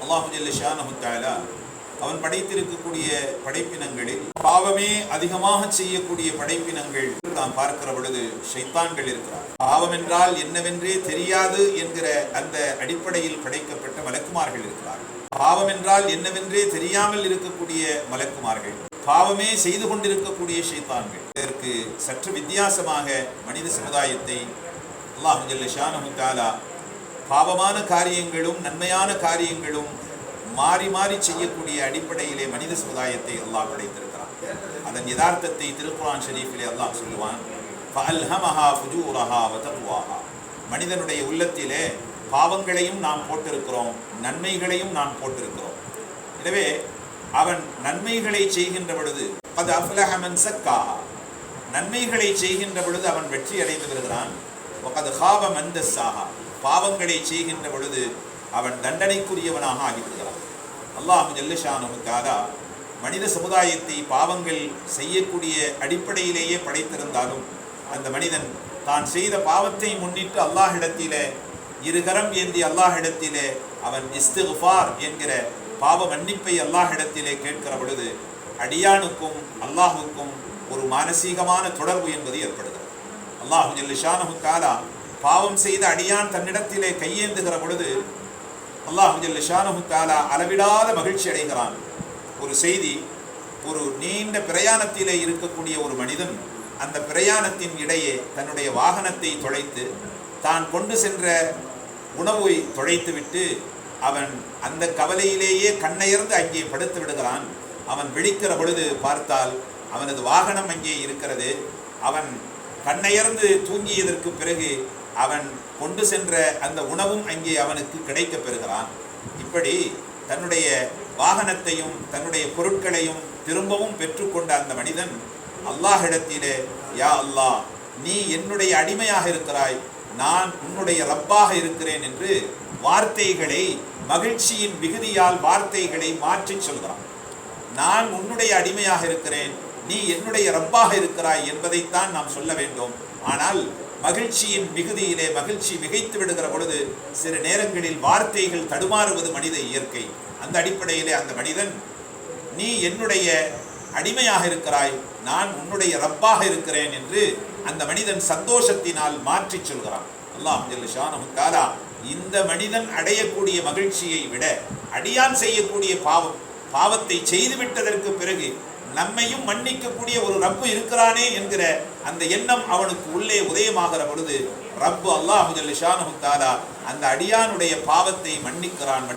அல்லாஹு ஜல்ல ஷானஹு தஆலா அவன் படைத்திருக்கக்கூடிய படைப்பினங்களில் பாவமே அதிகமாக செய்யக்கூடிய படைப்பினங்கள் நாம் பார்க்கிற பொழுது ஷைத்தான்கள் இருக்கிறார். பாவம் என்றால் என்னவென்றே தெரியாது என்கிற அந்த அடிப்படையில் படைக்கப்பட்ட மலக்குமார்கள் இருக்கிறார்கள். பாவம் என்றால் என்னவென்றே தெரியாமல் இருக்கக்கூடிய மலக்குமார்கள், பாவமே செய்து கொண்டிருக்கக்கூடிய ஷைத்தான்கள். இதற்கு சற்று வித்தியாசமாக மனித சமுதாயத்தை அல்லாஹ் ஜல்ல ஷானஹு தஆலா பாவமான காரியங்களும் நன்மையான காரியங்களும் மாறி மாறி செய்யக்கூடிய அடிப்படையிலே மனித சமுதாயத்தை அல்லாஹ் படைத்திருக்கிறான். அதன் யதார்த்தத்தை திருக்குர்ஆன் ஷரீஃபிலே அல்லாஹ் சொல்லுவான், ஃபஅல்ஹமஹா ஃபுஜூரஹா வதக்வாஹா. மனிதனுடைய உள்ளத்திலே பாவங்களையும் நாம் போட்டிருக்கிறோம், நன்மைகளையும் நாம் போட்டிருக்கிறோம். எனவே அவன் நன்மைகளை செய்கின்ற பொழுது கத் அஃப்லஹ மன் ஸக்காஹா, நன்மைகளை செய்கின்ற பொழுது அவன் வெற்றி அடைந்து வருகிறான். வகத் ஹாப மன் தஸ்ஸாஹா, பாவங்களை செய்கின்ற பொழுது அவன் தண்டனைக்குரியவனாக ஆகிவிடுகிறான். அல்லாஹு ஜல்ல ஷானஹு தஆலா மனித சமுதாயத்தை பாவங்கள் செய்யக்கூடிய அடிப்படையிலேயே படைத்திருந்தாலும் அந்த மனிதன் தான் செய்த பாவத்தை முன்னிட்டு அல்லாஹ்விடத்திலே இருகரம் ஏந்தி அல்லாஹ்விடத்திலே அவன் இஸ்திக்ஃபார் என்கிற பாவ மன்னிப்பை அல்லாஹ்விடத்திலே கேட்கிற பொழுது அடியானுக்கும் அல்லாஹுக்கும் ஒரு மானசீகமான தொடர்பு என்பது ஏற்படுகிறது. அல்லாஹு ஜல்ல ஷானஹு தஆலா பாவம் செய்த அடியான் தன்னிடத்திலே கையேந்துகிற பொழுது அல்லாஹு ஜல்ல ஷானஹு தஆலா அளவிடாத மகிழ்ச்சி அடைகிறான். ஒரு செய்தி, ஒரு நீண்ட பிரயாணத்திலே இருக்கக்கூடிய ஒரு மனிதன் அந்த பிரயாணத்தின் இடையே தன்னுடைய வாகனத்தை தொலைத்து தான் கொண்டு சென்ற உணவை தொலைத்துவிட்டு அவன் அந்த கவலையிலேயே கண்ணயர்ந்து அங்கே படுத்து விடுகிறான். அவன் விழிக்கிற பொழுது பார்த்தால் அவனது வாகனம் அங்கே இருக்கிறது. அவன் கண்ணயர்ந்து தூங்கியதற்கு பிறகு அவன் கொண்டு சென்ற அந்த உணவும் அங்கே அவனுக்கு கிடைக்க பெறுகிறான். இப்படி தன்னுடைய வாகனத்தையும் தன்னுடைய பொருட்களையும் திரும்பவும் பெற்றுக்கொண்ட அந்த மனிதன் அல்லாஹ்விடத்திலே, யா அல்லாஹ், நீ என்னுடைய அடிமையாக இருக்கிறாய், நான் உன்னுடைய ரப்பாக இருக்கிறேன் என்று வார்த்தைகளை, மகிழ்ச்சியின் மிகுதியால் வார்த்தைகளை மாற்றி சொல்கிறான். நான் உன்னுடைய அடிமையாக இருக்கிறேன், நீ என்னுடைய ரப்பாக இருக்கிறாய் என்பதைத்தான் நாம் சொல்ல வேண்டும். ஆனால் மகிழ்ச்சியின் மிகுதியிலே மகிழ்ச்சி மிகைத்து விடுகிற பொழுது சில நேரங்களில் வார்த்தைகள் தடுமாறுவது மனித இயற்கை. அந்த அடிப்படையிலே அந்த மனிதன், நீ என்னுடைய அடிமையாக இருக்கிறாய், நான் உன்னுடைய ரப்பாக இருக்கிறேன் என்று அந்த மனிதன் சந்தோஷத்தினால் மாற்றி சொல்கிறான். அல்லாஹ் ஜல்ல ஷானஹு தஆலா இந்த மனிதன் அடையக்கூடிய மகிழ்ச்சியை விட அடியான் செய்யக்கூடிய பாவத்தை செய்துவிட்டதற்கு பிறகு நம்மையும் மன்னிக்கக்கூடிய ஒரு ரப்பு இருக்கிறானே என்கிற அந்த எண்ணம் அவனுக்கு உள்ளே உதயமாகிற பொழுது ரப்பு அல்லாஹு ஜல்ல ஷானஹு தஆலா அந்த அடியானுடைய பாவத்தை மன்னிக்கிறான்.